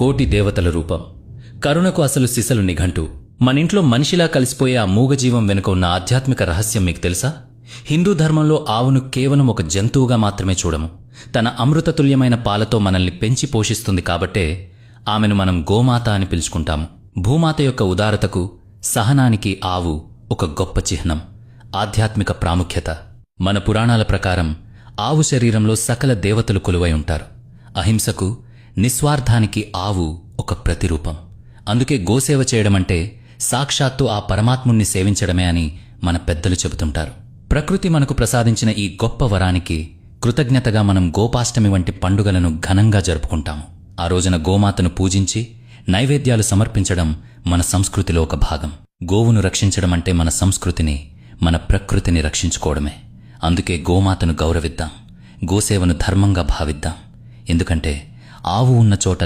కోటి దేవతల రూపం, కరుణకు అసలు సిసలు నిఘంటు. మనింట్లో మనిషిలా కలిసిపోయే ఆ మూగజీవం వెనుక ఉన్న ఆధ్యాత్మిక రహస్యం మీకు తెలుసా? హిందూ ధర్మంలో ఆవును కేవలం ఒక జంతువుగా మాత్రమే చూడము. తన అమృతతుల్యమైన పాలతో మనల్ని పెంచి పోషిస్తుంది కాబట్టే ఆమెను మనం గోమాత అని పిలుచుకుంటాము. భూమాత యొక్క ఉదారతకు, సహనానికి ఆవు ఒక గొప్ప చిహ్నం. ఆధ్యాత్మిక ప్రాముఖ్యత. మన పురాణాల ప్రకారం ఆవు శరీరంలో సకల దేవతలు కొలువై ఉంటారు. అహింసకు, నిస్వార్థానికి ఆవు ఒక ప్రతిరూపం. అందుకే గోసేవ చేయడమంటే సాక్షాత్తు ఆ పరమాత్ముణ్ణి సేవించడమే అని మన పెద్దలు చెబుతుంటారు. ప్రకృతి మనకు ప్రసాదించిన ఈ గొప్ప వరానికి కృతజ్ఞతగా మనం గోపాష్టమి వంటి పండుగలను ఘనంగా జరుపుకుంటాము. ఆ రోజున గోమాతను పూజించి నైవేద్యాలు సమర్పించడం మన సంస్కృతిలో ఒక భాగం. గోవును రక్షించడం అంటే మన సంస్కృతిని, మన ప్రకృతిని రక్షించుకోవడమే. అందుకే గోమాతను గౌరవిద్దాం, గోసేవను ధర్మంగా భావిద్దాం. ఎందుకంటే ఆవు ఉన్న చోట